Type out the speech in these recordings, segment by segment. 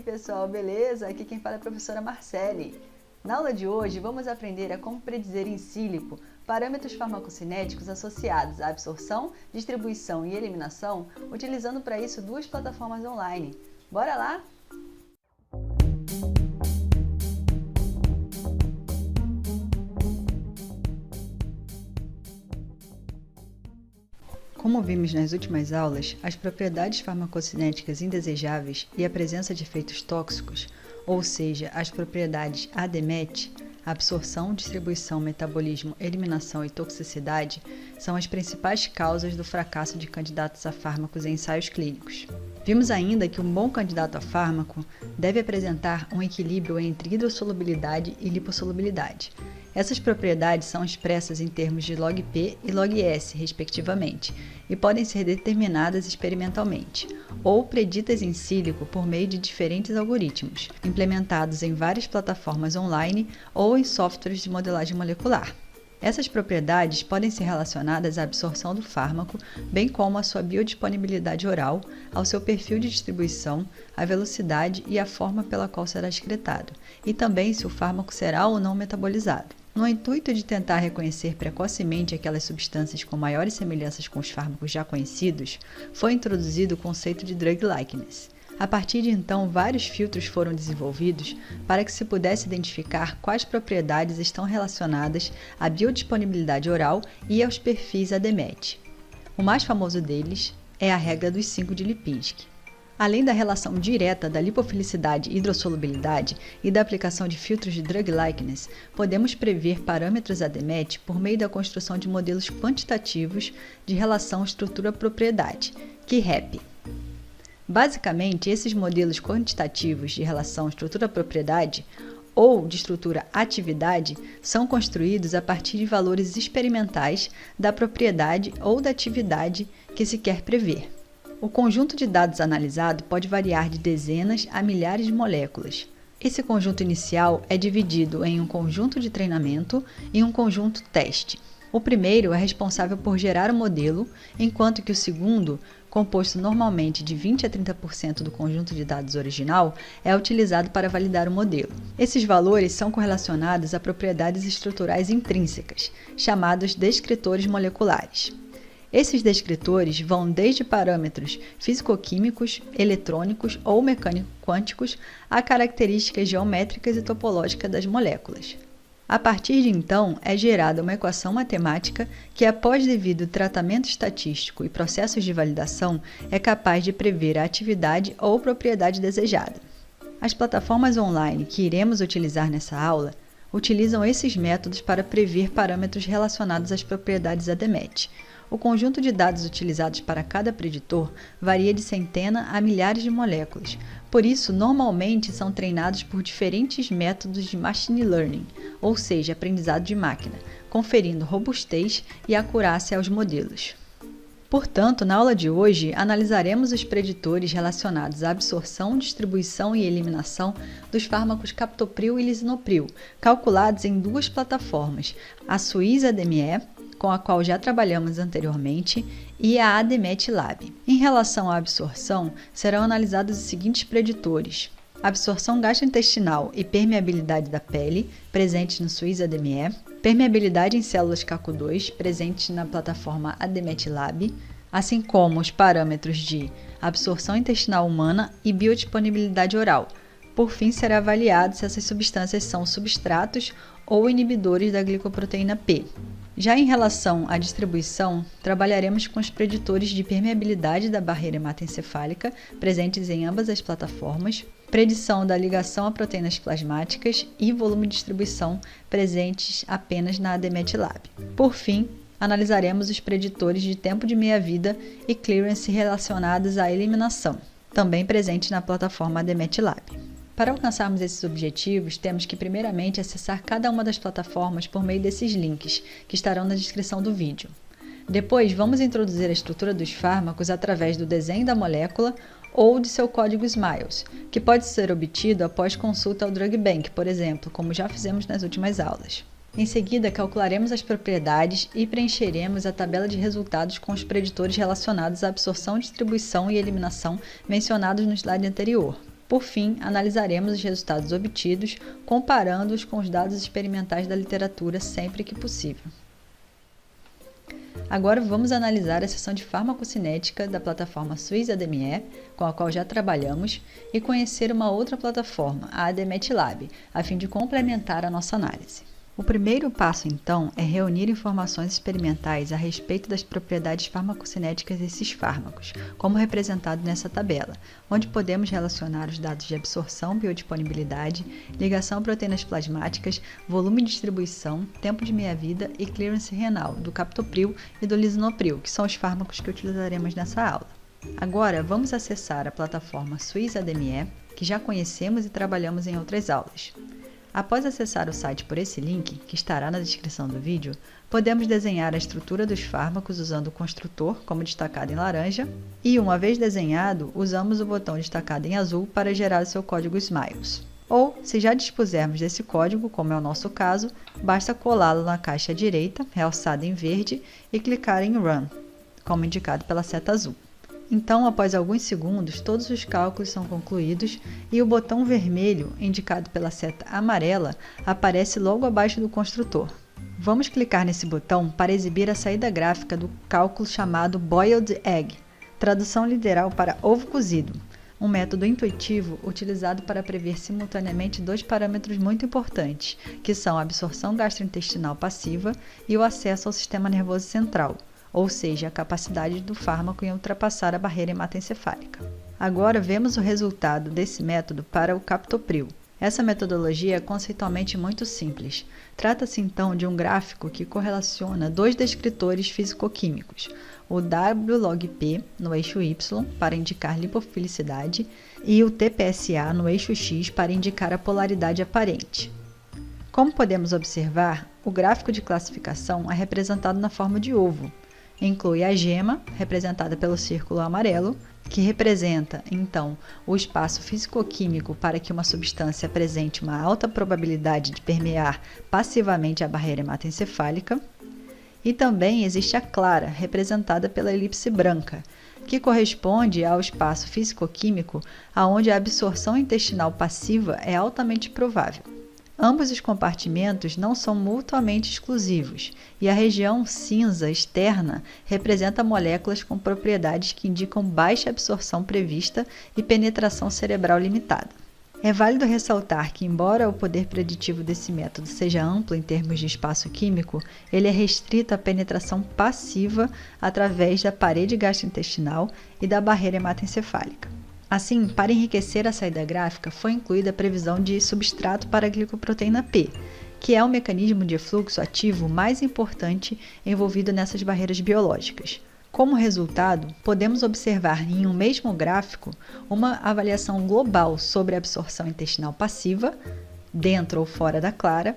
aí, pessoal, beleza? Aqui quem fala é a professora Marcele. Na aula de hoje, vamos aprender a como predizer em sílico parâmetros farmacocinéticos associados à absorção, distribuição e eliminação, utilizando para isso duas plataformas online. Bora lá? Como vimos nas últimas aulas, as propriedades farmacocinéticas indesejáveis e a presença de efeitos tóxicos, ou seja, as propriedades ADMET, absorção, distribuição, metabolismo, eliminação e toxicidade, são as principais causas do fracasso de candidatos a fármacos em ensaios clínicos. Vimos ainda que um bom candidato a fármaco deve apresentar um equilíbrio entre hidrossolubilidade e lipossolubilidade. Essas propriedades são expressas em termos de log-P e log-S, respectivamente, e podem ser determinadas experimentalmente, ou preditas em sílico por meio de diferentes algoritmos, implementados em várias plataformas online ou em softwares de modelagem molecular. Essas propriedades podem ser relacionadas à absorção do fármaco, bem como à sua biodisponibilidade oral, ao seu perfil de distribuição, à velocidade e à forma pela qual será excretado, e também se o fármaco será ou não metabolizado. No intuito de tentar reconhecer precocemente aquelas substâncias com maiores semelhanças com os fármacos já conhecidos, foi introduzido o conceito de drug likeness. A partir de então, vários filtros foram desenvolvidos para que se pudesse identificar quais propriedades estão relacionadas à biodisponibilidade oral e aos perfis ADMET. O mais famoso deles é a regra dos 5 de Lipinski. Além da relação direta da lipofilicidade e hidrossolubilidade e da aplicação de filtros de drug likeness, podemos prever parâmetros ADMET por meio da construção de modelos quantitativos de relação estrutura-propriedade, QREP. Basicamente, esses modelos quantitativos de relação estrutura-propriedade ou de estrutura-atividade são construídos a partir de valores experimentais da propriedade ou da atividade que se quer prever. O conjunto de dados analisado pode variar de dezenas a milhares de moléculas. Esse conjunto inicial é dividido em um conjunto de treinamento e um conjunto teste. O primeiro é responsável por gerar o modelo, enquanto que o segundo, composto normalmente de 20 a 30% do conjunto de dados original, é utilizado para validar o modelo. Esses valores são correlacionados a propriedades estruturais intrínsecas, chamados descritores moleculares. Esses descritores vão desde parâmetros físico-químicos, eletrônicos ou mecânico-quânticos a características geométricas e topológicas das moléculas. A partir de então, é gerada uma equação matemática que, após devido tratamento estatístico e processos de validação, é capaz de prever a atividade ou propriedade desejada. As plataformas online que iremos utilizar nessa aula utilizam esses métodos para prever parâmetros relacionados às propriedades ADMET. O conjunto de dados utilizados para cada preditor varia de centena a milhares de moléculas. Por isso, normalmente são treinados por diferentes métodos de machine learning, ou seja, aprendizado de máquina, conferindo robustez e acurácia aos modelos. Portanto, na aula de hoje, analisaremos os preditores relacionados à absorção, distribuição e eliminação dos fármacos captopril e lisinopril, calculados em duas plataformas, a Swiss-ADME, com a qual já trabalhamos anteriormente, e a ADMET Lab. Em relação à absorção, serão analisados os seguintes preditores: absorção gastrointestinal e permeabilidade da pele, presentes no Swiss-ADME, permeabilidade em células CACO2, presentes na plataforma ADMET Lab, assim como os parâmetros de absorção intestinal humana e biodisponibilidade oral. Por fim, será avaliado se essas substâncias são substratos ou inibidores da glicoproteína P. Já em relação à distribuição, trabalharemos com os preditores de permeabilidade da barreira hematoencefálica, presentes em ambas as plataformas, predição da ligação a proteínas plasmáticas e volume de distribuição, presentes apenas na ADMET Lab. Por fim, analisaremos os preditores de tempo de meia-vida e clearance relacionados à eliminação, também presentes na plataforma ADMET Lab. Para alcançarmos esses objetivos, temos que primeiramente acessar cada uma das plataformas por meio desses links, que estarão na descrição do vídeo. Depois, vamos introduzir a estrutura dos fármacos através do desenho da molécula ou de seu código SMILES, que pode ser obtido após consulta ao Drug Bank, por exemplo, como já fizemos nas últimas aulas. Em seguida, calcularemos as propriedades e preencheremos a tabela de resultados com os preditores relacionados à absorção, distribuição e eliminação mencionados no slide anterior. Por fim, analisaremos os resultados obtidos, comparando-os com os dados experimentais da literatura sempre que possível. Agora vamos analisar a seção de farmacocinética da plataforma Swiss-ADME, com a qual já trabalhamos, e conhecer uma outra plataforma, a ADMET-Lab, a fim de complementar a nossa análise. O primeiro passo, então, é reunir informações experimentais a respeito das propriedades farmacocinéticas desses fármacos, como representado nessa tabela, onde podemos relacionar os dados de absorção, biodisponibilidade, ligação a proteínas plasmáticas, volume de distribuição, tempo de meia-vida e clearance renal, do captopril e do lisinopril, que são os fármacos que utilizaremos nessa aula. Agora, vamos acessar a plataforma Swiss-ADME, que já conhecemos e trabalhamos em outras aulas. Após acessar o site por esse link, que estará na descrição do vídeo, podemos desenhar a estrutura dos fármacos usando o construtor, como destacado em laranja, e uma vez desenhado, usamos o botão destacado em azul para gerar o seu código SMILES. Ou, se já dispusermos desse código, como é o nosso caso, basta colá-lo na caixa direita, realçada em verde, e clicar em Run, como indicado pela seta azul. Então, após alguns segundos, todos os cálculos são concluídos e o botão vermelho, indicado pela seta amarela, aparece logo abaixo do construtor. Vamos clicar nesse botão para exibir a saída gráfica do cálculo chamado Boiled Egg, tradução literal para ovo cozido, um método intuitivo utilizado para prever simultaneamente dois parâmetros muito importantes, que são a absorção gastrointestinal passiva e o acesso ao sistema nervoso central, ou seja, a capacidade do fármaco em ultrapassar a barreira hematoencefálica. Agora vemos o resultado desse método para o captopril. Essa metodologia é conceitualmente muito simples. Trata-se então de um gráfico que correlaciona dois descritores físico-químicos, o W-log-P no eixo Y para indicar lipofilicidade e o TPSA no eixo X para indicar a polaridade aparente. Como podemos observar, o gráfico de classificação é representado na forma de ovo. Inclui a gema, representada pelo círculo amarelo, que representa, então, o espaço físico-químico para que uma substância apresente uma alta probabilidade de permear passivamente a barreira hematoencefálica. E também existe a clara, representada pela elipse branca, que corresponde ao espaço físico-químico onde a absorção intestinal passiva é altamente provável. Ambos os compartimentos não são mutuamente exclusivos, e a região cinza externa representa moléculas com propriedades que indicam baixa absorção prevista e penetração cerebral limitada. É válido ressaltar que, embora o poder preditivo desse método seja amplo em termos de espaço químico, ele é restrito à penetração passiva através da parede gastrointestinal e da barreira hematoencefálica. Assim, para enriquecer a saída gráfica, foi incluída a previsão de substrato para a glicoproteína P, que é o mecanismo de fluxo ativo mais importante envolvido nessas barreiras biológicas. Como resultado, podemos observar em um mesmo gráfico uma avaliação global sobre a absorção intestinal passiva, dentro ou fora da clara,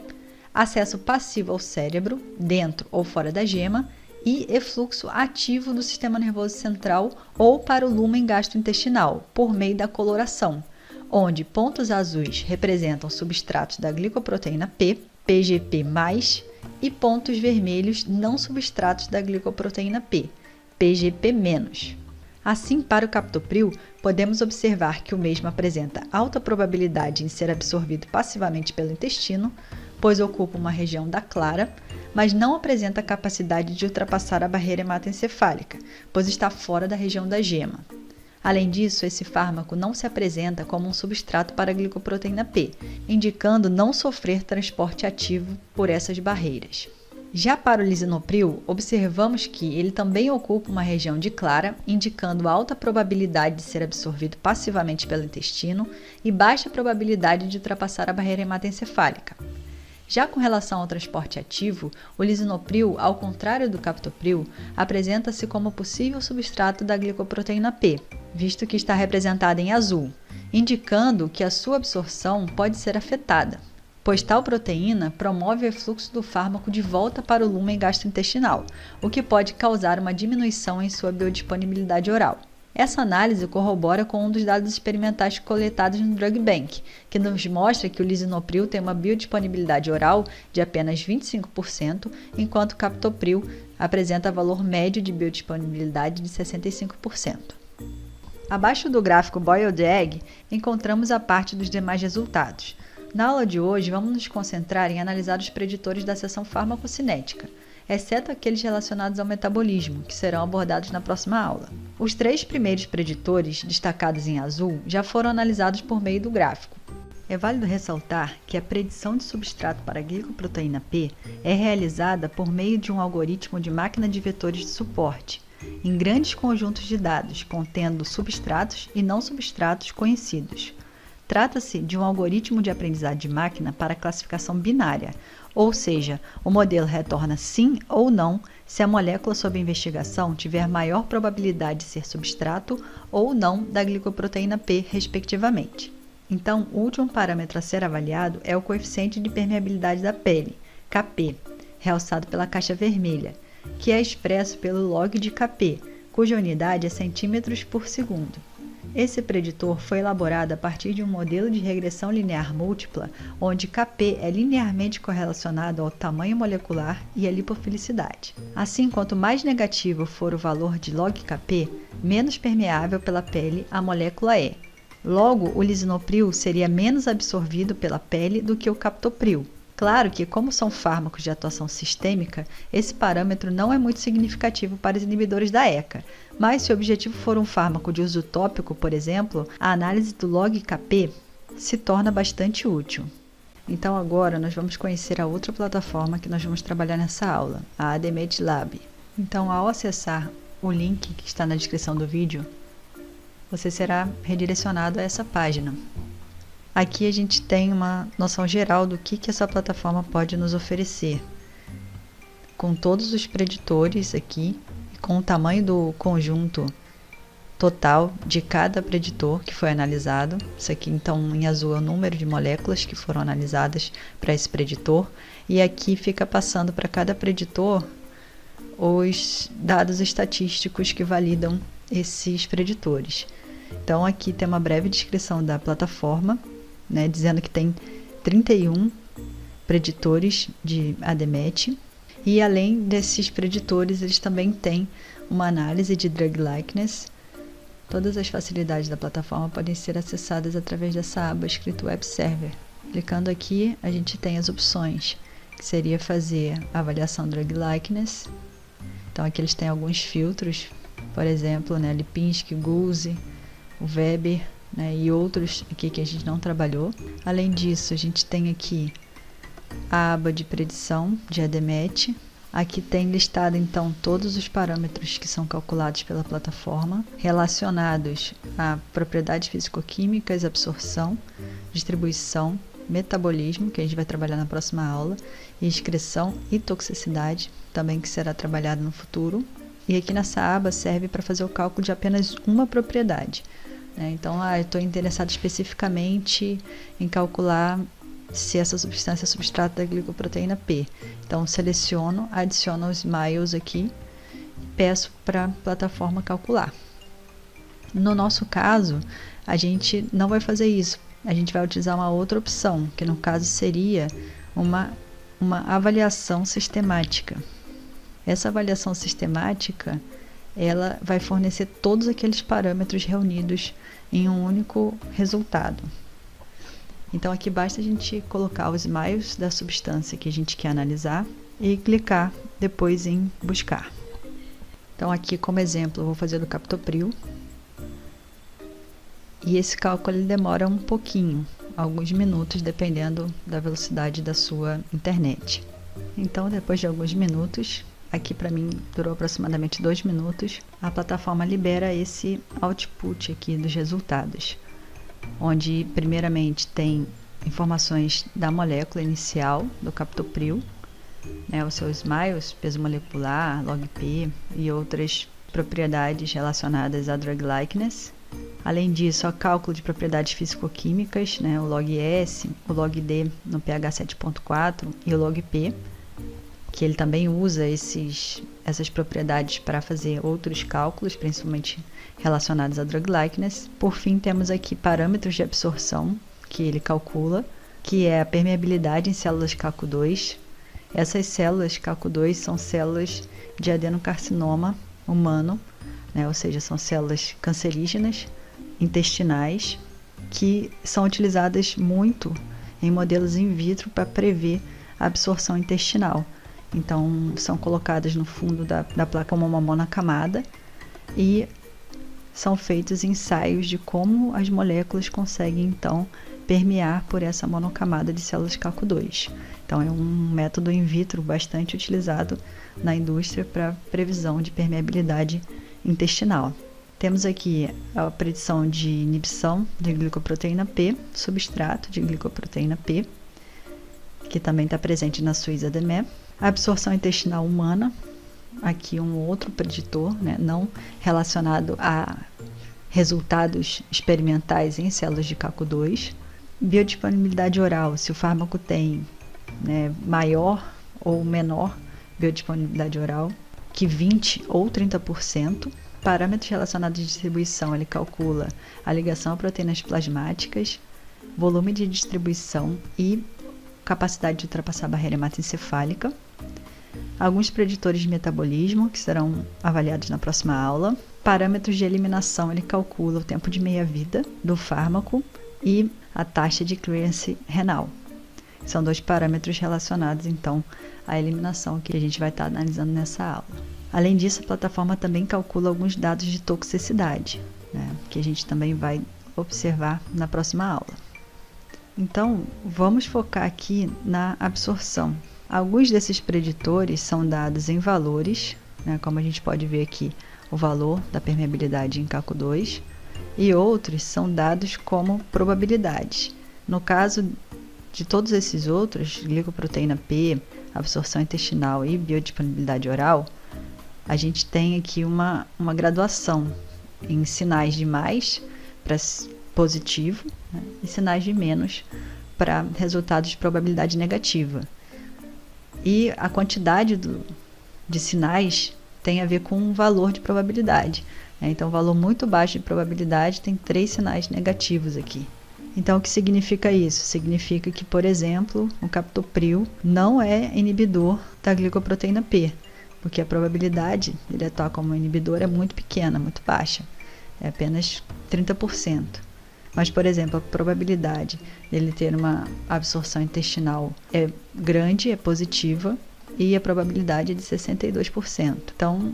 acesso passivo ao cérebro, dentro ou fora da gema, e efluxo ativo do sistema nervoso central ou para o lúmen gastrointestinal, por meio da coloração, onde pontos azuis representam substratos da glicoproteína P, PGP+, e pontos vermelhos não substratos da glicoproteína P, PGP-. Assim, para o captopril, podemos observar que o mesmo apresenta alta probabilidade em ser absorvido passivamente pelo intestino, pois ocupa uma região da clara, mas não apresenta capacidade de ultrapassar a barreira hematoencefálica, pois está fora da região da gema. Além disso, esse fármaco não se apresenta como um substrato para a glicoproteína P, indicando não sofrer transporte ativo por essas barreiras. Já para o lisinopril, observamos que ele também ocupa uma região de clara, indicando alta probabilidade de ser absorvido passivamente pelo intestino e baixa probabilidade de ultrapassar a barreira hematoencefálica. Já com relação ao transporte ativo, o lisinopril, ao contrário do captopril, apresenta-se como possível substrato da glicoproteína P, visto que está representada em azul, indicando que a sua absorção pode ser afetada, pois tal proteína promove o efluxo do fármaco de volta para o lúmen gastrointestinal, o que pode causar uma diminuição em sua biodisponibilidade oral. Essa análise corrobora com um dos dados experimentais coletados no Drug Bank, que nos mostra que o lisinopril tem uma biodisponibilidade oral de apenas 25%, enquanto o captopril apresenta valor médio de biodisponibilidade de 65%. Abaixo do gráfico Boiled Egg, encontramos a parte dos demais resultados. Na aula de hoje, vamos nos concentrar em analisar os preditores da seção farmacocinética, exceto aqueles relacionados ao metabolismo, que serão abordados na próxima aula. Os 3 primeiros preditores, destacados em azul, já foram analisados por meio do gráfico. É válido ressaltar que a predição de substrato para a glicoproteína P é realizada por meio de um algoritmo de máquina de vetores de suporte, em grandes conjuntos de dados, contendo substratos e não substratos conhecidos. Trata-se de um algoritmo de aprendizado de máquina para classificação binária, ou seja, o modelo retorna sim ou não se a molécula sob investigação tiver maior probabilidade de ser substrato ou não da glicoproteína P, respectivamente. Então, o último parâmetro a ser avaliado é o coeficiente de permeabilidade da pele, Kp, realçado pela caixa vermelha, que é expresso pelo log de Kp, cuja unidade é centímetros por segundo. Esse preditor foi elaborado a partir de um modelo de regressão linear múltipla, onde Kp é linearmente correlacionado ao tamanho molecular e à lipofilicidade. Assim, quanto mais negativo for o valor de log Kp, menos permeável pela pele a molécula é. Logo, o lisinopril seria menos absorvido pela pele do que o captopril. Claro que, como são fármacos de atuação sistêmica, esse parâmetro não é muito significativo para os inibidores da ECA, mas se o objetivo for um fármaco de uso tópico, por exemplo, a análise do log Kp se torna bastante útil. Então agora nós vamos conhecer a outra plataforma que nós vamos trabalhar nessa aula, a ADMET Lab. Então, ao acessar o link que está na descrição do vídeo, você será redirecionado a essa página. Aqui a gente tem uma noção geral do que essa plataforma pode nos oferecer, com todos os preditores aqui, com o tamanho do conjunto total de cada preditor que foi analisado. Isso aqui, então, em azul é o número de moléculas que foram analisadas para esse preditor, e aqui fica passando para cada preditor os dados estatísticos que validam esses preditores. Então, aqui tem uma breve descrição da plataforma, dizendo que tem 31 preditores de ADMET, e além desses preditores, eles também têm uma análise de drug likeness. Todas as facilidades da plataforma podem ser acessadas através dessa aba escrito Web Server. Clicando aqui, a gente tem as opções, que seria fazer a avaliação drug likeness. Então, aqui eles têm alguns filtros, por exemplo, Lipinski, Guzzi, o Weber, e outros aqui que a gente não trabalhou. Além disso, a gente tem aqui a aba de predição de ADMET. Aqui tem listado então todos os parâmetros que são calculados pela plataforma, relacionados a propriedades físico-químicas, absorção, distribuição, metabolismo, que a gente vai trabalhar na próxima aula, e excreção e toxicidade, também que será trabalhado no futuro. E aqui nessa aba serve para fazer o cálculo de apenas uma propriedade. Então, eu estou interessado especificamente em calcular se essa substância é substrato da glicoproteína P. Então, seleciono, adiciono os smiles aqui e peço para a plataforma calcular. No nosso caso, a gente não vai fazer isso. A gente vai utilizar uma outra opção, que no caso seria uma avaliação sistemática. Essa avaliação sistemática, ela vai fornecer todos aqueles parâmetros reunidos em um único resultado. Então, aqui basta a gente colocar os smiles da substância que a gente quer analisar e clicar depois em buscar. Então, aqui como exemplo, eu vou fazer do captopril. E esse cálculo ele demora um pouquinho, alguns minutos, dependendo da velocidade da sua internet. Então, depois de alguns minutos, aqui para mim durou aproximadamente 2 minutos, a plataforma libera esse output aqui dos resultados, onde primeiramente tem informações da molécula inicial do captopril, os seus smiles, peso molecular, log-P e outras propriedades relacionadas a drug likeness. Além disso, o cálculo de propriedades físico-químicas, o log-S, o log-D no pH 7.4 e o log-P, que ele também usa essas propriedades para fazer outros cálculos, principalmente relacionados a drug likeness. Por fim, temos aqui parâmetros de absorção, que ele calcula, que é a permeabilidade em células CACO2. Essas células CACO2 são células de adenocarcinoma humano, né? Ou seja, são células cancerígenas intestinais que são utilizadas muito em modelos in vitro para prever a absorção intestinal. Então, são colocadas no fundo da placa como uma monocamada e são feitos ensaios de como as moléculas conseguem, então, permear por essa monocamada de células CACO2. Então, é um método in vitro bastante utilizado na indústria para previsão de permeabilidade intestinal. Temos aqui a predição de inibição de glicoproteína P, substrato de glicoproteína P, que também está presente na Suiza-DME. A absorção intestinal humana, aqui um outro preditor, né, não relacionado a resultados experimentais em células de CACO2. Biodisponibilidade oral, se o fármaco tem, né, maior ou menor biodisponibilidade oral que 20% ou 30%. Parâmetros relacionados à distribuição, ele calcula a ligação a proteínas plasmáticas, volume de distribuição e capacidade de ultrapassar a barreira hematoencefálica. Alguns preditores de metabolismo, que serão avaliados na próxima aula. Parâmetros de eliminação, ele calcula o tempo de meia-vida do fármaco e a taxa de clearance renal. São dois parâmetros relacionados, então, à eliminação que a gente vai estar analisando nessa aula. Além disso, a plataforma também calcula alguns dados de toxicidade, né, que a gente também vai observar na próxima aula. Então, vamos focar aqui na absorção. Alguns desses preditores são dados em valores, né, como a gente pode ver aqui, o valor da permeabilidade em CACO2, e outros são dados como probabilidades. No caso de todos esses outros, glicoproteína P, absorção intestinal e biodisponibilidade oral, a gente tem aqui uma graduação em sinais de mais para positivo, né, e sinais de menos para resultados de probabilidade negativa. E a quantidade de sinais tem a ver com o valor de probabilidade, né? Então, um valor muito baixo de probabilidade tem 3 sinais negativos aqui. Então, o que significa isso? Significa que, por exemplo, o captopril não é inibidor da glicoproteína P, porque a probabilidade de ele atuar como inibidor é muito pequena, muito baixa, é apenas 30%. Mas, por exemplo, a probabilidade dele ter uma absorção intestinal é grande, é positiva, e a probabilidade é de 62%. Então,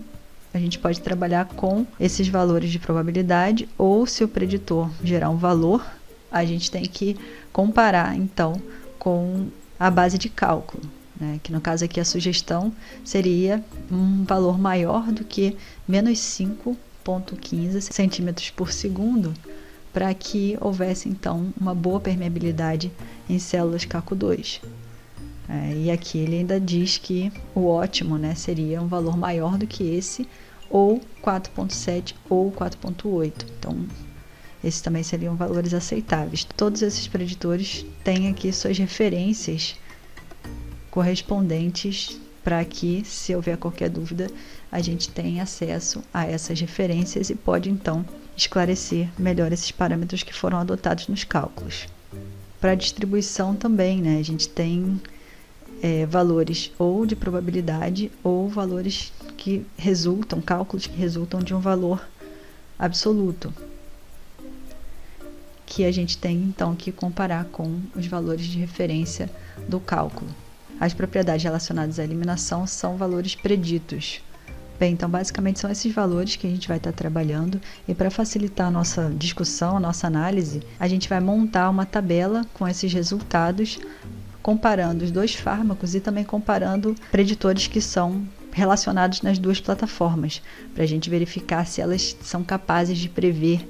a gente pode trabalhar com esses valores de probabilidade, ou se o preditor gerar um valor, a gente tem que comparar, então, com a base de cálculo, né? Que no caso aqui a sugestão seria um valor maior do que menos 5,15 centímetros por segundo, para que houvesse, então, uma boa permeabilidade em células CACO2. E aqui ele ainda diz que o ótimo, né, seria um valor maior do que esse, ou 4,7 ou 4,8. Então, esses também seriam valores aceitáveis. Todos esses preditores têm aqui suas referências correspondentes para que, se houver qualquer dúvida, a gente tenha acesso a essas referências e pode, então, esclarecer melhor esses parâmetros que foram adotados nos cálculos. Para a distribuição também, né, a gente tem valores ou de probabilidade ou valores que resultam, cálculos que resultam de um valor absoluto, que a gente tem, então, que comparar com os valores de referência do cálculo. As propriedades relacionadas à eliminação são valores preditos. Bem, então basicamente são esses valores que a gente vai estar trabalhando, e para facilitar a nossa discussão, a nossa análise, a gente vai montar uma tabela com esses resultados, comparando os dois fármacos e também comparando preditores que são relacionados nas duas plataformas, para a gente verificar se elas são capazes de prever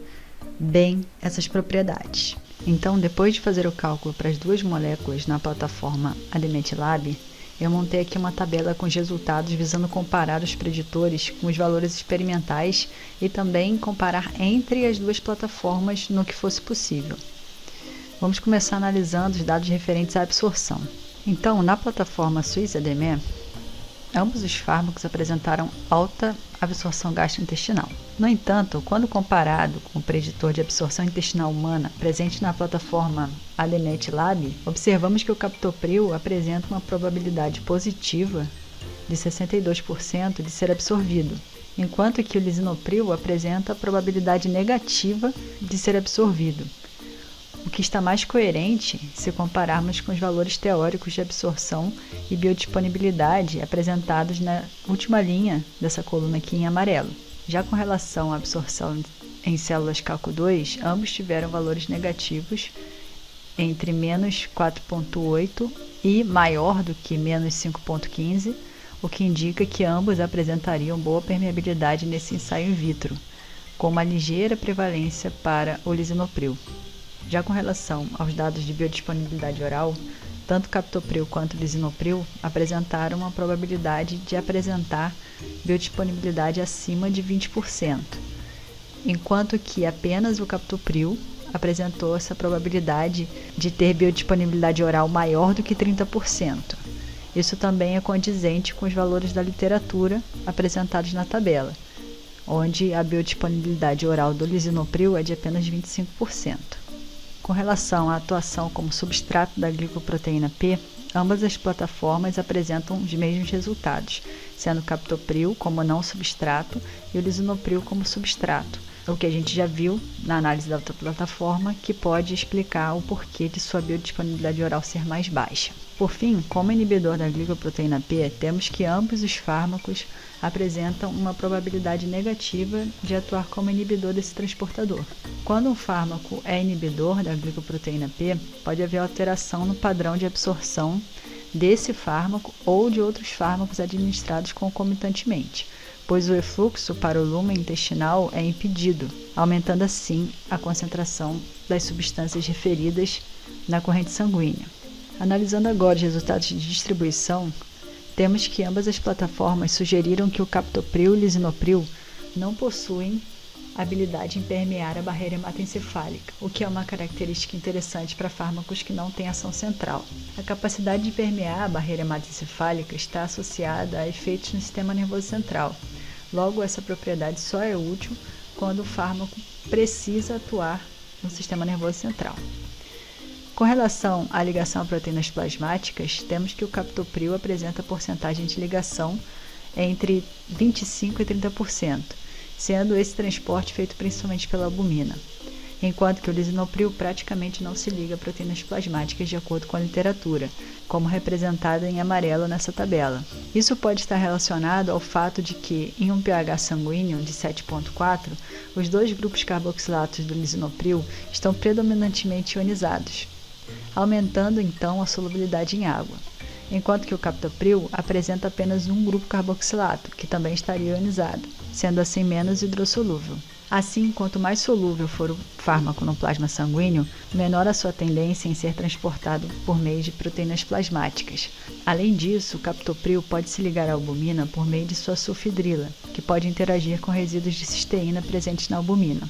bem essas propriedades. Então, depois de fazer o cálculo para as duas moléculas na plataforma ADMET-Lab, eu montei aqui uma tabela com os resultados visando comparar os preditores com os valores experimentais e também comparar entre as duas plataformas no que fosse possível. Vamos começar analisando os dados referentes à absorção. Então, na plataforma Suiza-DME, ambos os fármacos apresentaram alta absorção gastrointestinal. No entanto, quando comparado com o preditor de absorção intestinal humana presente na plataforma ADMET-Lab, observamos que o captopril apresenta uma probabilidade positiva de 62% de ser absorvido, enquanto que o lisinopril apresenta a probabilidade negativa de ser absorvido, o que está mais coerente se compararmos com os valores teóricos de absorção e biodisponibilidade apresentados na última linha dessa coluna aqui em amarelo. Já com relação à absorção em células CACO2, ambos tiveram valores negativos entre menos 4,8 e maior do que menos 5,15, o que indica que ambos apresentariam boa permeabilidade nesse ensaio in vitro, com uma ligeira prevalência para o lisinopril. Já com relação aos dados de biodisponibilidade oral, tanto o captopril quanto o lisinopril apresentaram uma probabilidade de apresentar biodisponibilidade acima de 20%, enquanto que apenas o captopril apresentou essa probabilidade de ter biodisponibilidade oral maior do que 30%. Isso também é condizente com os valores da literatura apresentados na tabela, onde a biodisponibilidade oral do lisinopril é de apenas 25%. Com relação à atuação como substrato da glicoproteína P, ambas as plataformas apresentam os mesmos resultados, sendo o captopril como não substrato e o lisinopril como substrato, o que a gente já viu na análise da outra plataforma, que pode explicar o porquê de sua biodisponibilidade oral ser mais baixa. Por fim, como inibidor da glicoproteína P, temos que ambos os fármacos apresentam uma probabilidade negativa de atuar como inibidor desse transportador. Quando um fármaco é inibidor da glicoproteína P, pode haver alteração no padrão de absorção desse fármaco ou de outros fármacos administrados concomitantemente, pois o efluxo para o lumen intestinal é impedido, aumentando assim a concentração das substâncias referidas na corrente sanguínea. Analisando agora os resultados de distribuição, temos que ambas as plataformas sugeriram que o captopril e o lisinopril não possuem habilidade em permear a barreira hematoencefálica, o que é uma característica interessante para fármacos que não têm ação central. A capacidade de permear a barreira hematoencefálica está associada a efeitos no sistema nervoso central. Logo, essa propriedade só é útil quando o fármaco precisa atuar no sistema nervoso central. Com relação à ligação a proteínas plasmáticas, temos que o captopril apresenta porcentagem de ligação entre 25% e 30%, sendo esse transporte feito principalmente pela albumina, enquanto que o lisinopril praticamente não se liga a proteínas plasmáticas de acordo com a literatura, como representada em amarelo nessa tabela. Isso pode estar relacionado ao fato de que, em um pH sanguíneo de 7,4, os dois grupos carboxilatos do lisinopril estão predominantemente ionizados, aumentando então a solubilidade em água, enquanto que o captopril apresenta apenas um grupo carboxilato, que também estaria ionizado, sendo assim menos hidrossolúvel. Assim, quanto mais solúvel for o fármaco no plasma sanguíneo, menor a sua tendência em ser transportado por meio de proteínas plasmáticas. Além disso, o captopril pode se ligar à albumina por meio de sua sulfidrila, que pode interagir com resíduos de cisteína presentes na albumina.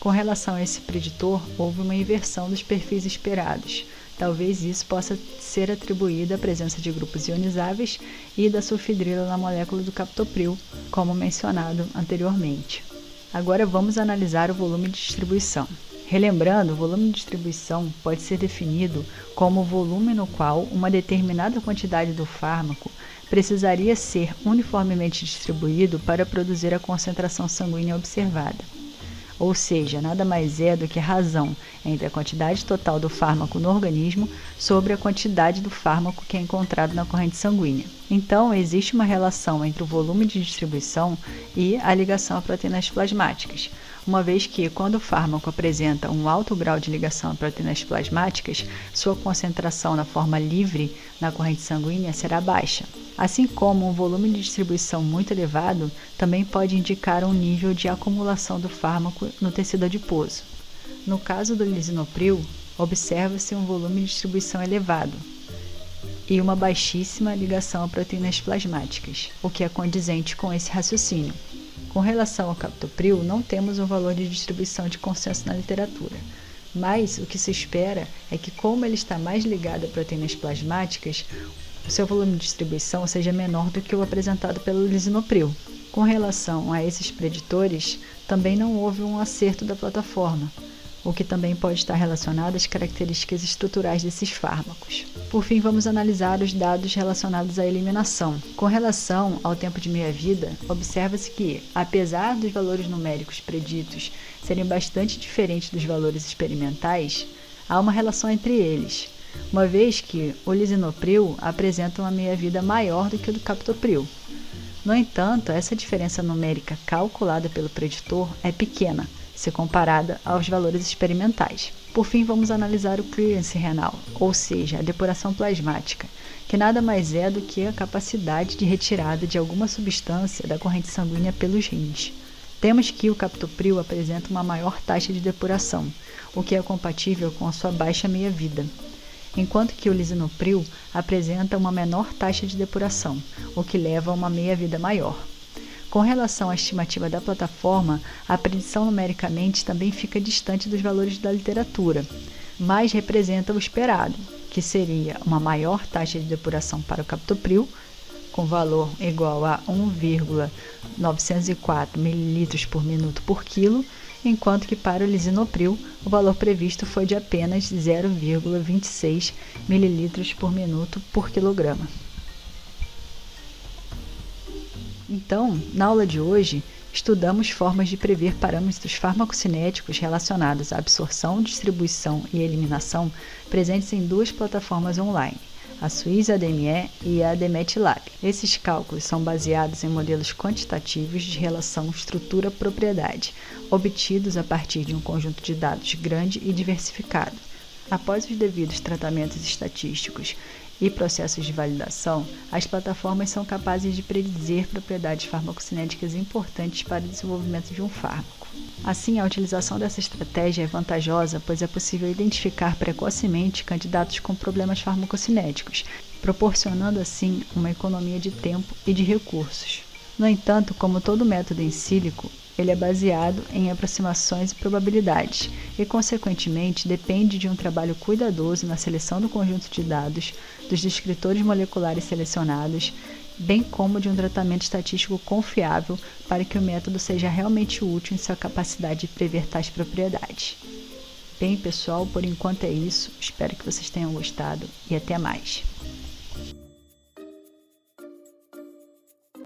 Com relação a esse preditor, houve uma inversão dos perfis esperados. Talvez isso possa ser atribuído à presença de grupos ionizáveis e da sulfidrila na molécula do captopril, como mencionado anteriormente. Agora vamos analisar o volume de distribuição. Relembrando, o volume de distribuição pode ser definido como o volume no qual uma determinada quantidade do fármaco precisaria ser uniformemente distribuído para produzir a concentração sanguínea observada. Ou seja, nada mais é do que a razão entre a quantidade total do fármaco no organismo sobre a quantidade do fármaco que é encontrado na corrente sanguínea. Então, existe uma relação entre o volume de distribuição e a ligação a proteínas plasmáticas, uma vez que, quando o fármaco apresenta um alto grau de ligação a proteínas plasmáticas, sua concentração na forma livre na corrente sanguínea será baixa. Assim como um volume de distribuição muito elevado também pode indicar um nível de acumulação do fármaco no tecido adiposo. No caso do lisinopril, observa-se um volume de distribuição elevado e uma baixíssima ligação a proteínas plasmáticas, o que é condizente com esse raciocínio. Com relação ao captopril, não temos um valor de distribuição de consenso na literatura, mas o que se espera é que, como ele está mais ligado a proteínas plasmáticas, o seu volume de distribuição seja menor do que o apresentado pelo lisinopril. Com relação a esses preditores, também não houve um acerto da plataforma, o que também pode estar relacionado às características estruturais desses fármacos. Por fim, vamos analisar os dados relacionados à eliminação. Com relação ao tempo de meia-vida, observa-se que, apesar dos valores numéricos preditos serem bastante diferentes dos valores experimentais, há uma relação entre eles, uma vez que o lisinopril apresenta uma meia-vida maior do que o do captopril. No entanto, essa diferença numérica calculada pelo preditor é pequena, se comparada aos valores experimentais. Por fim, vamos analisar o clearance renal, ou seja, a depuração plasmática, que nada mais é do que a capacidade de retirada de alguma substância da corrente sanguínea pelos rins. Temos que o captopril apresenta uma maior taxa de depuração, o que é compatível com a sua baixa meia-vida, enquanto que o lisinopril apresenta uma menor taxa de depuração, o que leva a uma meia-vida maior. Com relação à estimativa da plataforma, a predição numericamente também fica distante dos valores da literatura, mas representa o esperado, que seria uma maior taxa de depuração para o captopril, com valor igual a 1,904 ml por minuto por quilo, enquanto que para o lisinopril o valor previsto foi de apenas 0,26 ml por minuto por quilograma. Então, na aula de hoje, estudamos formas de prever parâmetros farmacocinéticos relacionados à absorção, distribuição e eliminação presentes em duas plataformas online, a Swiss ADME e a ADMET-Lab. Esses cálculos são baseados em modelos quantitativos de relação estrutura-propriedade, obtidos a partir de um conjunto de dados grande e diversificado. Após os devidos tratamentos estatísticos e processos de validação, as plataformas são capazes de predizer propriedades farmacocinéticas importantes para o desenvolvimento de um fármaco. Assim, a utilização dessa estratégia é vantajosa, pois é possível identificar precocemente candidatos com problemas farmacocinéticos, proporcionando assim uma economia de tempo e de recursos. No entanto, como todo método em sílico, ele é baseado em aproximações e probabilidades e, consequentemente, depende de um trabalho cuidadoso na seleção do conjunto de dados, dos descritores moleculares selecionados, bem como de um tratamento estatístico confiável para que o método seja realmente útil em sua capacidade de prever tais propriedades. Bem, pessoal, por enquanto é isso. Espero que vocês tenham gostado e até mais.